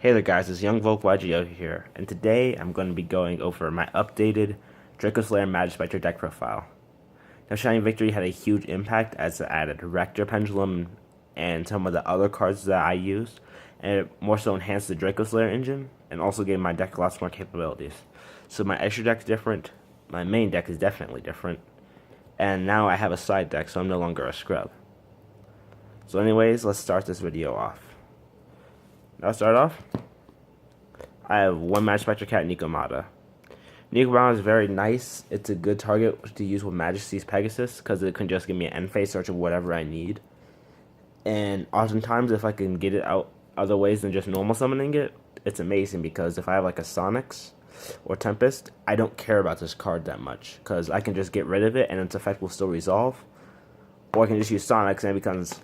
Hey there guys, it's Young Volk YGO here, and today I'm going to be going over my updated Dracoslayer Majespecter deck profile. Now Shining Victory had a huge impact as it added Rector Pendulum and some of the other cards that I used, and it more so enhanced the Dracoslayer engine, and also gave my deck lots more capabilities. So my extra deck is different, my main deck is definitely different, and now I have a side deck so I'm no longer a scrub. So anyways, let's start this video off. Now to start off, I have one Majespecter cat, Nikomata. Nikomata is very nice. It's a good target to use with Majesty's Pegasus because it can just give me an end phase search of whatever I need. And oftentimes, if I can get it out other ways than just normal summoning it, it's amazing because if I have like a Sonics or Tempest, I don't care about this card that much because I can just get rid of it and its effect will still resolve. Or I can just use Sonics and it becomes,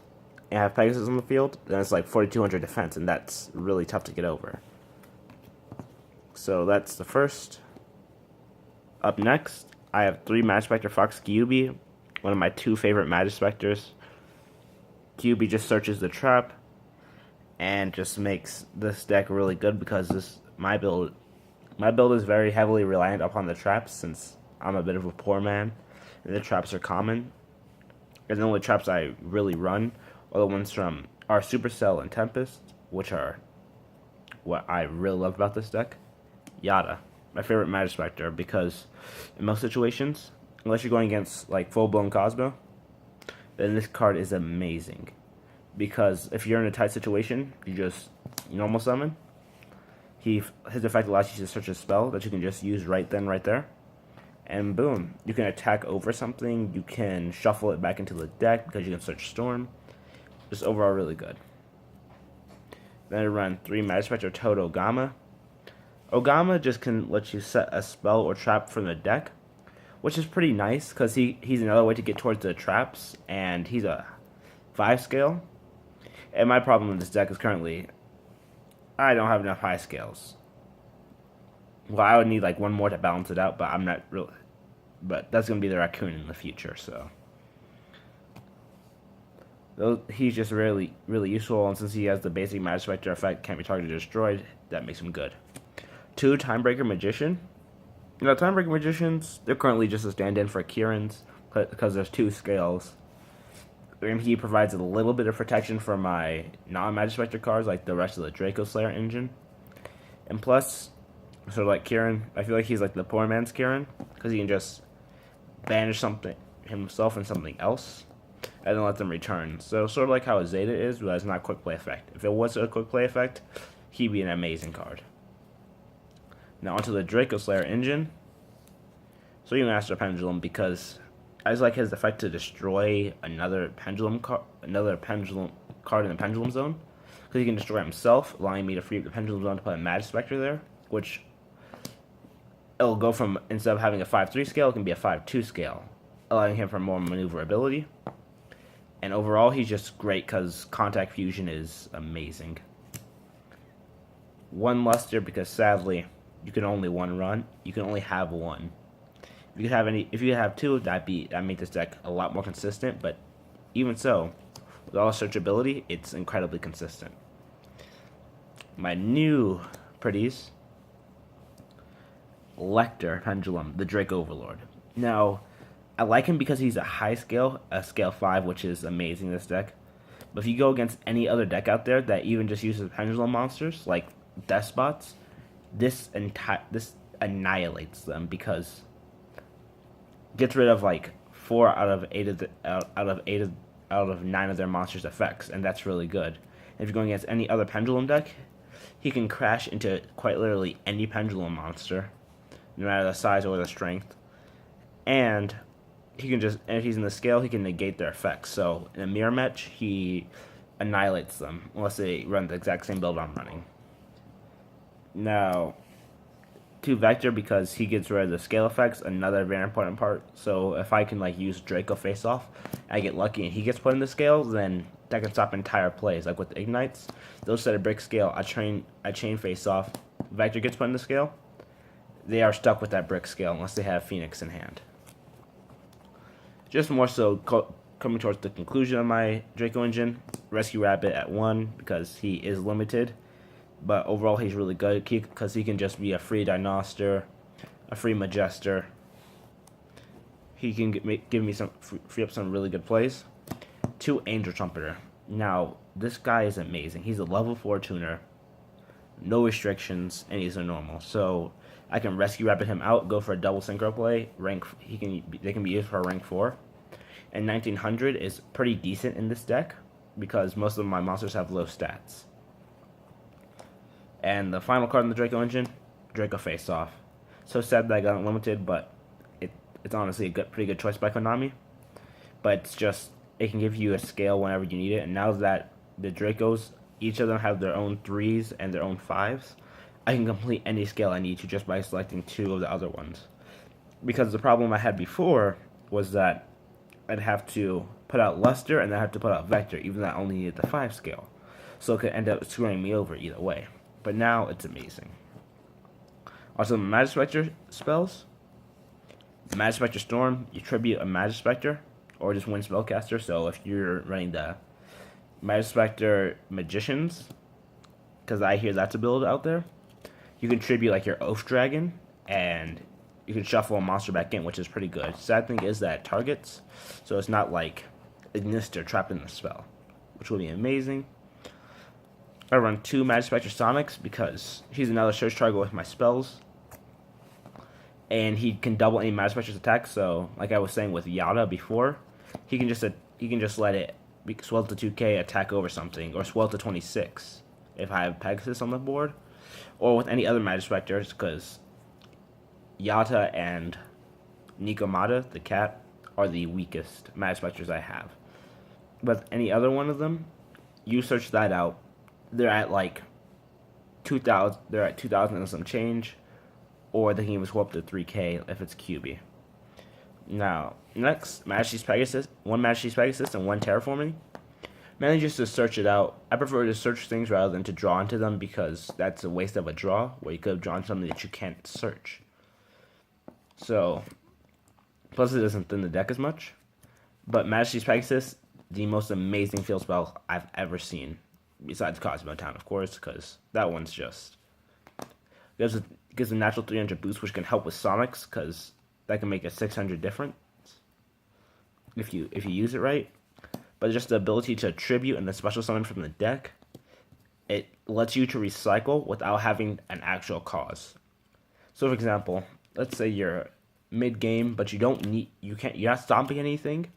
I have Pegasus on the field, then it's like 4,200 defense, and that's really tough to get over. So that's the first. Up next, I have 3 Majespecter Fox Kyubi, one of my 2 favorite Majespecters. Kyubi just searches the trap and just makes this deck really good because my build is very heavily reliant upon the traps since I'm a bit of a poor man and the traps are common. And the only traps I really run are the ones from our Supercell and Tempest, which are what I really love about this deck. Yada, my favorite Majespecter, because in most situations, unless you're going against like full-blown Cosmo, then this card is amazing. Because if you're in a tight situation, you just normal summon. His effect allows you to search a spell that you can just use right then, right there. And boom, you can attack over something, you can shuffle it back into the deck because you can search Storm. Just overall really good. Then I run 3 Majespecter Toad Ogama. Ogama just can let you set a spell or trap from the deck, which is pretty nice because he's another way to get towards the traps, and he's a 5 scale. And my problem with this deck is currently I don't have enough high scales. Well, I would need like one more to balance it out, but I'm not really. But that's going to be the Raccoon in the future, so. He's just really useful, and since he has the basic Majespecter effect, can't be targeted or destroyed, that makes him good. 2 Timebreaker Magician. You know, Timebreaker Magicians, they're currently just a stand-in for Kieran's because there's 2 scales. And he provides a little bit of protection for my non-Majespecter cards, like the rest of the Dracoslayer engine. And plus, sort of like Kieran, I feel like he's like the poor man's Kieran, because he can just banish something himself and something else, and then let them return. So sort of like how a Zeta is, but it's not a quick play effect. If it was a quick play effect, he'd be an amazing card. Now onto the Dracoslayer engine. So you Master Pendulum because I just like his effect to destroy another pendulum card in the Pendulum Zone, because he can destroy himself, allowing me to free up the Pendulum Zone to put a Majespecter there, which it'll go from, instead of having a 5-3 scale, it can be a 5-2 scale, allowing him for more maneuverability. And overall, he's just great because Contact Fusion is amazing. 1 Luster because sadly, you can only have 1. If you have 2, that make this deck a lot more consistent. But even so, with all the searchability, it's incredibly consistent. My new pretties, Lecter Pendulum, the Drake Overlord. Now, I like him because he's a high scale, a scale 5, which is amazing in this deck. But if you go against any other deck out there that even just uses pendulum monsters, like Despots, this annihilates them because it gets rid of like 4 out of 9 of their monsters' effects, and that's really good. And if you're going against any other pendulum deck, he can crash into quite literally any pendulum monster, no matter the size or the strength. And he can just, and if he's in the scale, he can negate their effects. So in a mirror match, he annihilates them unless they run the exact same build I'm running. Now, 2 Vector because he gets rid of the scale effects, another very important part. So if I can like use Draco face off, I get lucky and he gets put in the scale, then that can stop entire plays. Like with the Ignites, those set a brick scale, I chain face off, Vector gets put in the scale, they are stuck with that brick scale unless they have Phoenix in hand. Just more so coming towards the conclusion of my Draco engine, Rescue Rabbit at 1 because he is limited, but overall he's really good because he can just be a free Dinoster, a free Majespecter. He can give me some free up some really good plays. 2 Angel Trumpeter. Now this guy is amazing. He's a level 4 tuner, no restrictions, and he's a normal. So I can rescue rabbit him out, go for a double synchro play. They can be used for a rank 4. And 1900 is pretty decent in this deck because most of my monsters have low stats. And the final card in the Draco engine, Draco Face Off. So sad that I got unlimited, but it's honestly a pretty good choice by Konami. But it's just, it can give you a scale whenever you need it. And now that the Dracos, each of them have their own 3s and their own 5s, I can complete any scale I need to just by selecting 2 of the other ones. Because the problem I had before was that I'd have to put out Luster and then I have to put out Vector, even though I only needed the 5 scale. So it could end up screwing me over either way. But now it's amazing. Also, Majespecter spells. Majespecter Storm, you tribute a Majespecter or just one spellcaster. So if you're running the Majespecter Magicians, because I hear that's a build out there, you can tribute like your Oath Dragon and you can shuffle a monster back in, which is pretty good. Sad thing is that it targets, so it's not like Ignister trapped in the spell, which will be amazing. I run 2 Majespecter Sonics because he's another search target with my spells. And he can double any Majespecter's attack, so like I was saying with Yada before, he can just let it swell to 2k, attack over something, or swell to 26 if I have Pegasus on the board. Or with any other Majespecters, because Yata and Nikomata, the cat, are the weakest Majespecters I have. But any other one of them, you search that out, they're at like 2,000. They're at 2,000 and some change, or they can even swap to 3k if it's QB. Now, next, Majesty's Pegasus, 1 Majesty's Pegasus and 1 Terraforming. Mainly just to search it out. I prefer to search things rather than to draw into them because that's a waste of a draw where you could have drawn something that you can't search. So, plus it doesn't thin the deck as much. But Majesty's Pegasus, the most amazing field spell I've ever seen. Besides Cosmo Town, of course, because that one's just gives a natural 300 boost, which can help with Sonics, because that can make a 600 difference if you use it right. But just the ability to tribute and the special summon from the deck, it lets you to recycle without having an actual cause. So, for example, let's say you're mid game, but you're not stomping anything,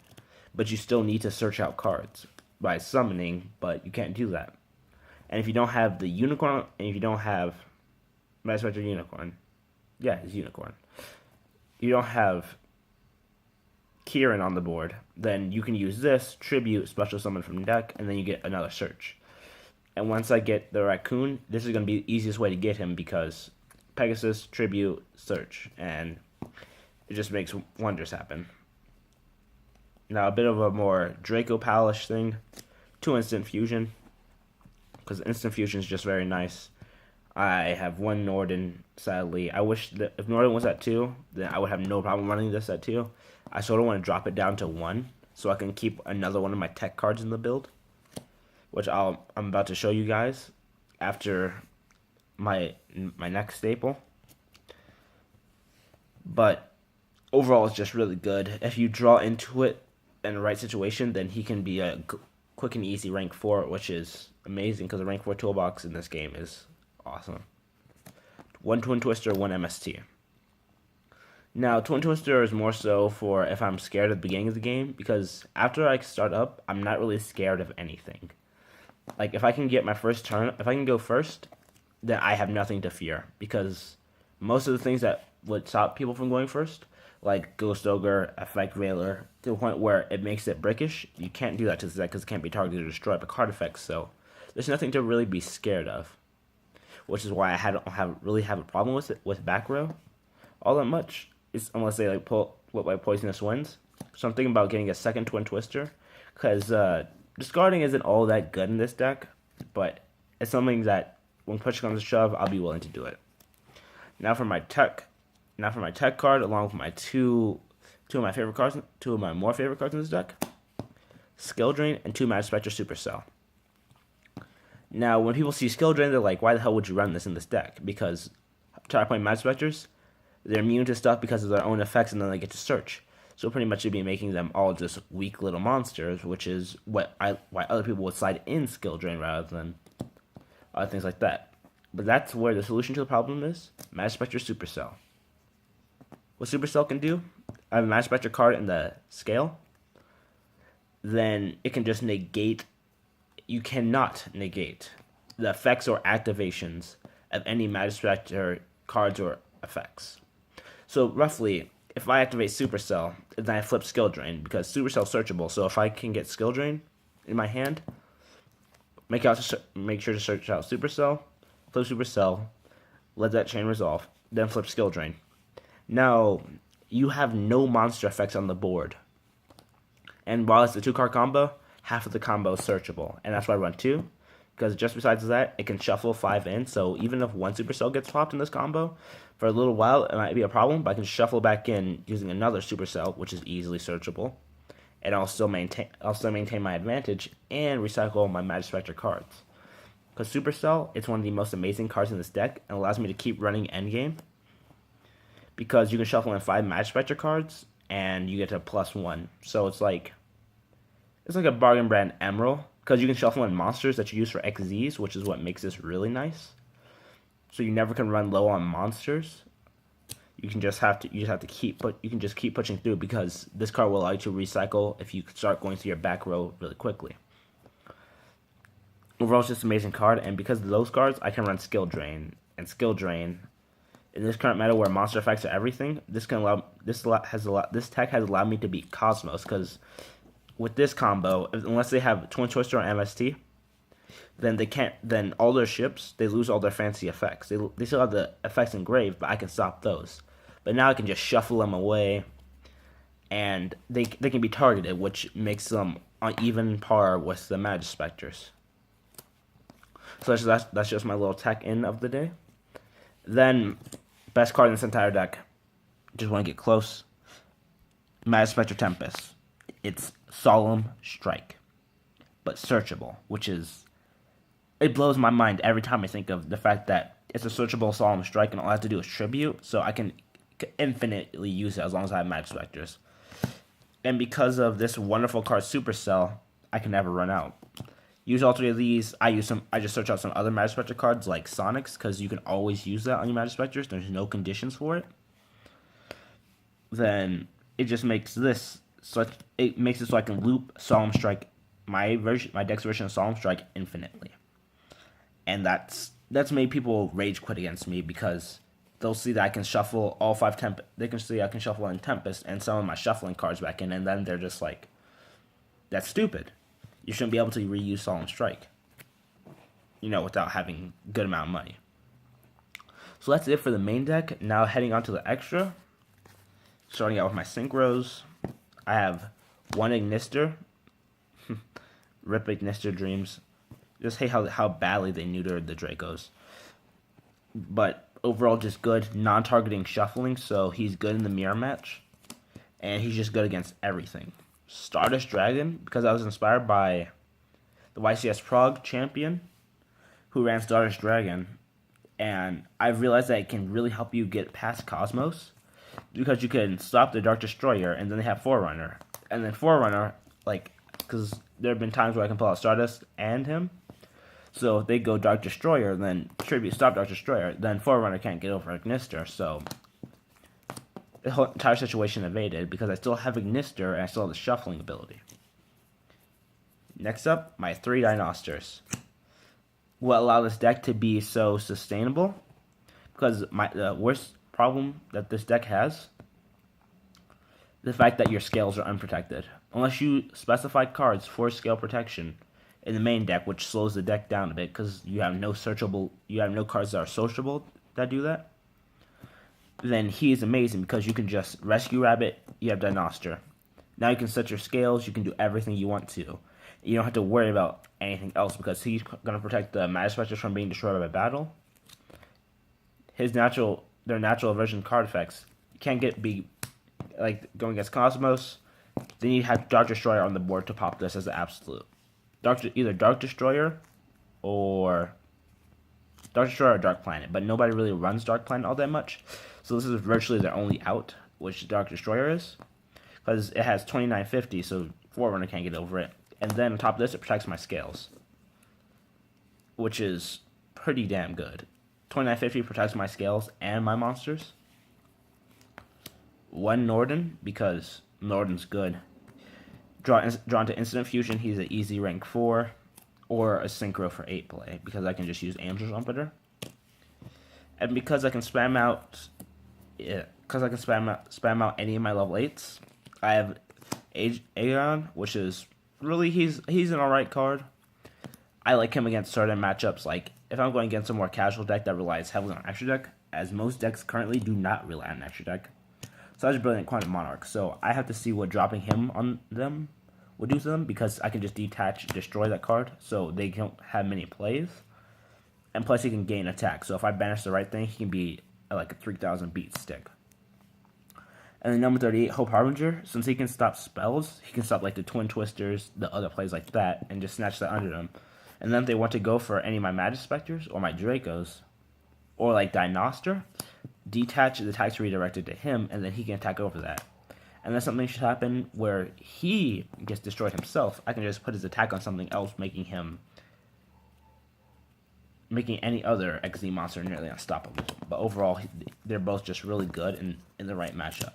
but you still need to search out cards by summoning, but you can't do that. And if you don't have the Unicorn, and if you don't have Majespecter Unicorn, yeah, it's Unicorn, you don't have Kieran on the board, then you can use this, tribute, special summon from the deck, and then you get another search. And once I get the Raccoon, this is going to be the easiest way to get him because Pegasus, tribute, search, and it just makes wonders happen. Now, a bit of a more Draco Palace thing, 2 Instant Fusion, because Instant Fusion is just very nice. I have 1 Norden, sadly. I wish that if Norden was at 2, then I would have no problem running this at 2. I sort of want to drop it down to 1, so I can keep another one of my tech cards in the build, which I'm about to show you guys after my next staple. But overall, it's just really good. If you draw into it in the right situation, then he can be a quick and easy rank 4, which is amazing because the rank 4 toolbox in this game is awesome. 1 Twin Twister, 1 MST. Now, Twin Twister is more so for if I'm scared at the beginning of the game, because after I start up, I'm not really scared of anything. Like, if I can get my first turn, if I can go first, then I have nothing to fear, because most of the things that would stop people from going first, like Ghost Ogre, Effect Veiler, to the point where it makes it brickish, you can't do that to the deck because it can't be targeted or destroyed by card effects, so there's nothing to really be scared of. Which is why I don't really have a problem with it, with back row all that much, unless they like pull like Poisonous Winds. So I'm thinking about getting a second Twin Twister, because discarding isn't all that good in this deck, but it's something that when push comes to shove, I'll be willing to do it. Now for my tech card, along with my two of my more favorite cards in this deck, Skill Drain and 2 Majespecter Supercell. Now, when people see skill drain, they're like, why the hell would you run this in this deck? Because Tower Point Majespecters, they're immune to stuff because of their own effects, and then they get to search. So pretty much you'd be making them all just weak little monsters, which is why other people would slide in skill drain rather than other things like that. But that's where the solution to the problem is: Majespecter Supercell. What Supercell can do, I have a Majespecter card in the scale, then it can just negate. You cannot negate the effects or activations of any Majespecter cards or effects. So roughly, if I activate Supercell, then I flip Skill Drain, because Supercell is searchable. So if I can get Skill Drain in my hand, make sure to search out Supercell, flip Supercell, let that chain resolve, then flip Skill Drain. Now, you have no monster effects on the board. And while it's a 2-card combo, half of the combo is searchable. And that's why I run 2. Because just besides that, it can shuffle 5 in. So even if one Supercell gets popped in this combo, for a little while it might be a problem, but I can shuffle back in using another Supercell, which is easily searchable. And I'll still maintain my advantage and recycle my Majespecter cards. Because Supercell, it's one of the most amazing cards in this deck and allows me to keep running endgame. Because you can shuffle in 5 Majespecter cards and you get to +1. So it's like a bargain brand Emerald. Because you can shuffle in monsters that you use for XZs, which is what makes this really nice. So you never can run low on monsters. You just have to keep pushing through, because this card will allow you to recycle if you start going through your back row really quickly. Overall, it's just an amazing card, and because of those cards, I can run Skill Drain. And Skill Drain, in this current meta where monster effects are everything, this tech has allowed me to beat Cosmos, because with this combo, unless they have Twin Twister or MST, then they can't. Then all their ships, they lose all their fancy effects. They still have the effects engraved, but I can stop those. But now I can just shuffle them away, and they can be targeted, which makes them on even par with the Majespecters. So that's just my little tech in of the day. Then, best card in this entire deck. Just want to get close. Majespecter Tempest. It's Solemn Strike, but searchable, which is, it blows my mind every time I think of the fact that it's a searchable Solemn Strike and all I have to do is tribute, so I can infinitely use it as long as I have Majespecters. And because of this wonderful card Supercell, I can never run out. Use all 3 of these. I just search out some other Majespecter cards like Sonics, because you can always use that on your Majespecters. There's no conditions for it. Then it just makes this so I can loop Solemn Strike, my deck's version of Solemn Strike, infinitely. And that's made people rage quit against me, because they'll see that I can shuffle all 5 Tempest. They can see I can shuffle in Tempest and some of my shuffling cards back in, and then they're just like, that's stupid. You shouldn't be able to reuse Solemn Strike, without having a good amount of money. So that's it for the main deck. Now heading on to the extra. Starting out with my Synchros. I have 1 Ignister. Rip Ignister Dreams. Just hate how badly they neutered the Dracos. But overall just good non-targeting shuffling, so he's good in the mirror match. And he's just good against everything. Stardust Dragon, because I was inspired by the YCS Prague champion who ran Stardust Dragon. And I've realized that it can really help you get past Cosmos, because you can stop the Dark Destroyer, and then they have Forerunner. And then Forerunner, because there have been times where I can pull out Stardust and him. So if they go Dark Destroyer, then tribute stop Dark Destroyer, then Forerunner can't get over Ignister. So the whole entire situation evaded, because I still have Ignister and I still have the shuffling ability. Next up, my 3 Dynosters. What allowed this deck to be so sustainable? Because the worst problem that this deck has, the fact that your scales are unprotected. Unless you specify cards for scale protection in the main deck, which slows the deck down a bit, because you have no cards that are searchable that do that, then he is amazing, because you can just Rescue Rabbit, you have Dinoster. Now you can set your scales, you can do everything you want to. You don't have to worry about anything else, because he's going to protect the Majespecters from being destroyed by battle. Their natural aversion card effects can't be like going against Cosmos. Then you have Dark Destroyer on the board to pop this as an absolute. Either Dark Destroyer or Dark Destroyer or Dark Planet, but nobody really runs Dark Planet all that much. So this is virtually their only out, which Dark Destroyer is, because it has 2950, so Forerunner can't get over it. And then on top of this, it protects my scales, which is pretty damn good. 2950 protects my scales and my monsters. One Norden, because Norden's good. Drawn to Instant Fusion, he's an easy rank 4. Or a Synchro for 8 play, because I can just use Angel Trumpeter. And because I can spam out any of my level 8s, I have Aegon, which is really, he's an alright card. I like him against certain matchups, like if I'm going against a more casual deck that relies heavily on extra deck, as most decks currently do not rely on extra deck. So that's Brilliant Quantum Monarch. So I have to see what dropping him on them will do to them, because I can just destroy that card, so they don't have many plays. And plus he can gain attack, so if I banish the right thing, he can be like a 3000 beat stick. And then number 38, Hope Harbinger, since he can stop spells, he can stop like the Twin Twisters, the other plays like that, and just snatch that under them. And then if they want to go for any of my Majespecters, or my Dracos, or like Dinoster, detach the attacks redirected to him, and then he can attack over that. And then something should happen where he gets destroyed himself, I can just put his attack on something else, making any other XZ monster nearly unstoppable. But overall, they're both just really good in the right matchup.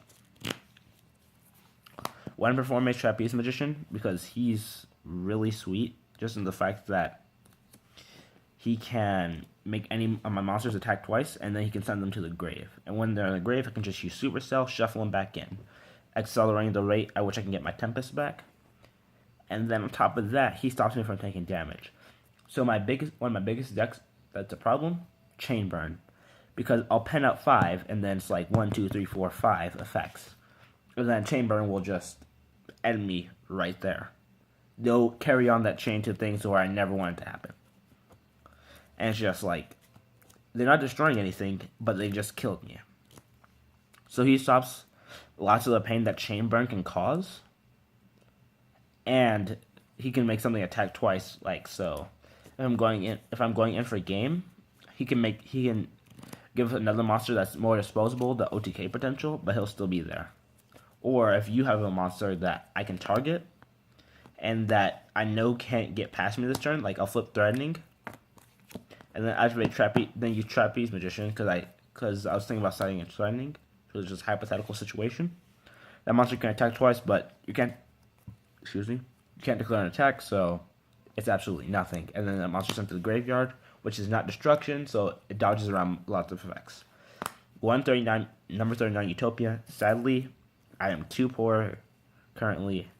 Why not perform a Trapeze Magician? Because he's really sweet, just in the fact that he can make any of my monsters attack twice, and then he can send them to the grave. And when they're in the grave, I can just use Supercell, shuffle them back in, accelerating the rate at which I can get my Tempest back. And then on top of that, he stops me from taking damage. So one of my biggest decks that's a problem, Chain Burn. Because I'll pen out 5, and then it's like 1, 2, 3, 4, 5 effects. And then Chain Burn will just end me right there. They'll carry on that chain to things where I never want it to happen. And it's just like, they're not destroying anything, but they just killed me. So he stops lots of the pain that Chain Burn can cause. And he can make something attack twice, like so. If I'm going in for a game, he can give another monster that's more disposable the OTK potential, but he'll still be there. Or if you have a monster that I can target and that I know can't get past me this turn, like I'll flip Threatening, and then activate use Trapeze Magician, because I was thinking about starting a Threatening, so it's just a hypothetical situation. That monster can attack twice, but you can't declare an attack, so it's absolutely nothing. And then that monster sent to the graveyard, which is not destruction, so it dodges around lots of effects. Number 39, Utopia. Sadly, I am too poor currently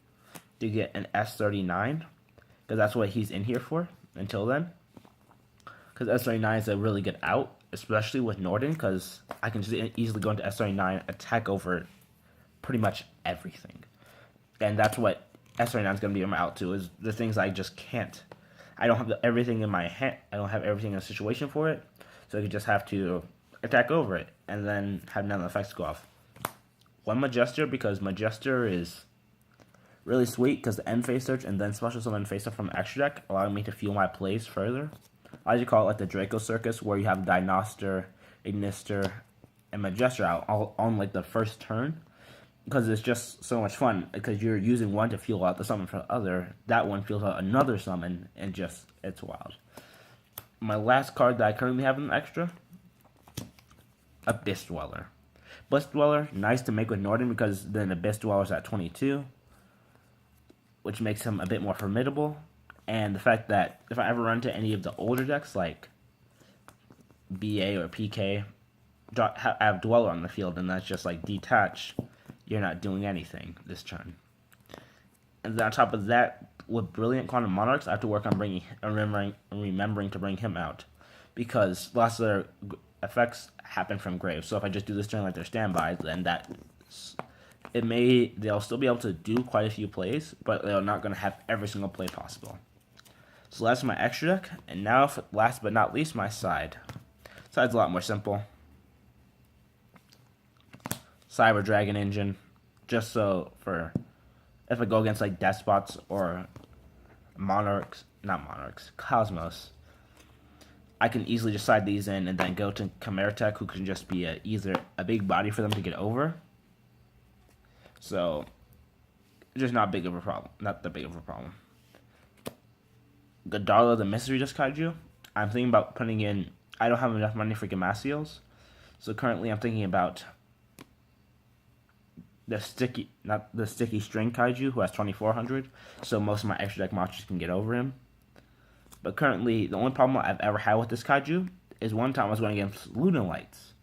to get an S39, because that's what he's in here for until then. Because S39 is a really good out, especially with Norden, because I can just easily go into S39, attack over pretty much everything. And that's what S39 is going to be my out to, is the things I just can't. I don't have everything in my hand. I don't have everything in a situation for it, so I could just have to attack over it, and then have none of the effects go off. One Majespecter, because Majespecter is really sweet, because the end phase search and then special summon face up from the extra deck, allowing me to fuel my plays further. I like to call it like the Draco Circus, where you have Dinoster, Ignister, and Majespecter out all on like the first turn. Because it's just so much fun, because you're using one to fuel out the summon for the other. That one fuels out another summon, and just, it's wild. My last card that I currently have in the extra, Abyss Dweller. Abyss Dweller, nice to make with Norden, because then Abyss Dweller's at 22, which makes him a bit more formidable. And the fact that if I ever run into any of the older decks, like BA or PK, I have Dweller on the field, and that's just like detach. You're not doing anything this turn. And then on top of that, with Brilliant Quantum Monarchs, I have to work on remembering to bring him out, because lots of their effects happen from grave. So if I just do this turn like their standby, then they'll still be able to do quite a few plays, but they're not going to have every single play possible. So that's my extra deck, and now, last but not least, my side. Side's a lot more simple. Cyber Dragon Engine, just so for if I go against like Despots or Cosmos, I can easily just side these in and then go to Chimera Tech, who can just be either a big body for them to get over. So, just not big of a problem. Not that big of a problem. Godarla, the Mystery Disc Kaiju. I'm thinking about putting in... I don't have enough money for Gamasiels. So currently I'm thinking about the sticky string Kaiju, who has 2400. So most of my extra deck monsters can get over him. But currently, the only problem I've ever had with this Kaiju is one time I was going against Lunalights,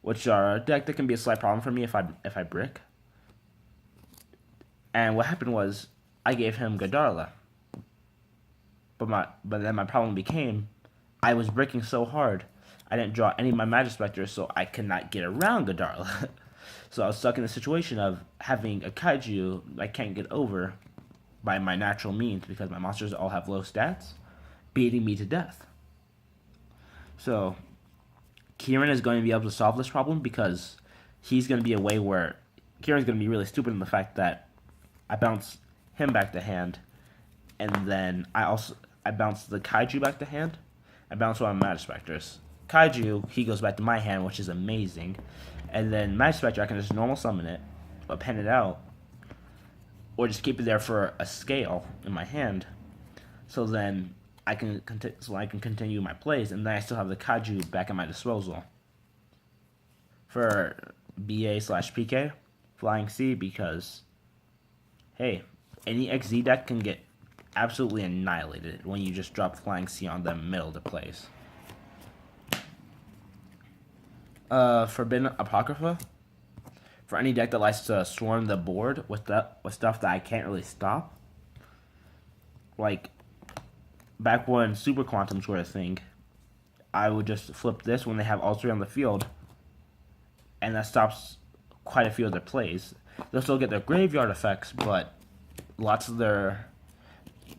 which are a deck that can be a slight problem for me if I brick. And what happened was, I gave him Godarla. But then my problem became, I was bricking so hard, I didn't draw any of my Majespecters, so I could not get around Godarla. So I was stuck in the situation of having a Kaiju I can't get over by my natural means, because my monsters all have low stats, beating me to death. So, Kieran is going to be able to solve this problem, because he's going to be a way where Kieran's going to be really stupid in the fact that I bounce him back to hand, and then I bounce the Kaiju back to hand. I bounce one of my Majespecters. Kaiju, he goes back to my hand, which is amazing. And then Majespecter, I can just normal summon it, or pen it out, or just keep it there for a scale in my hand. So then I can continue my plays, and then I still have the Kaiju back at my disposal for BA/PK Flying C, because hey, any XZ deck can get absolutely annihilated when you just drop Flying C on them middle of the plays. Forbidden Apocrypha. For any deck that likes to swarm the board with stuff that I can't really stop. Like, back when Super Quantums were a thing, I would just flip this when they have all three on the field, and that stops quite a few of their plays. They'll still get their graveyard effects, but lots of their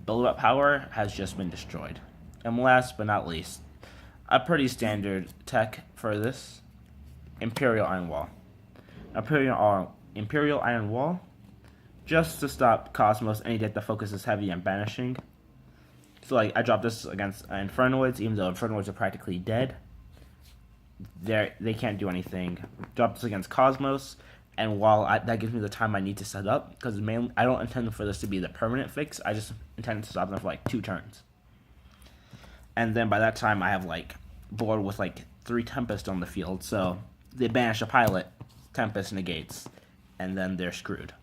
build-up power has just been destroyed. And last but not least, a pretty standard tech for this, Imperial Iron Wall. Imperial Iron Wall, just to stop Cosmos, any deck that focuses heavy on banishing. So like, I dropped this against Infernoids, even though Infernoids are practically dead. They can't do anything. Drop this against Cosmos, and while that gives me the time I need to set up, because mainly I don't intend for this to be the permanent fix, I just intend to stop them for like 2 turns. And then by that time I have like board with like 3 Tempest on the field, so they banish a pilot, Tempest negates, and then they're screwed.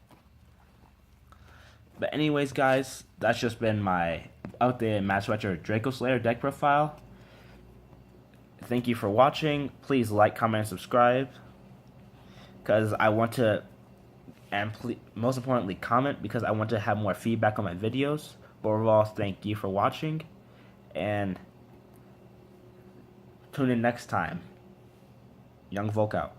But anyways, guys, that's just been my updated Majespecter Dracoslayer deck profile. Thank you for watching. Please like, comment, and subscribe, because I want to, and most importantly, comment, because I want to have more feedback on my videos. But overall, thank you for watching, and tune in next time. Young Volk out.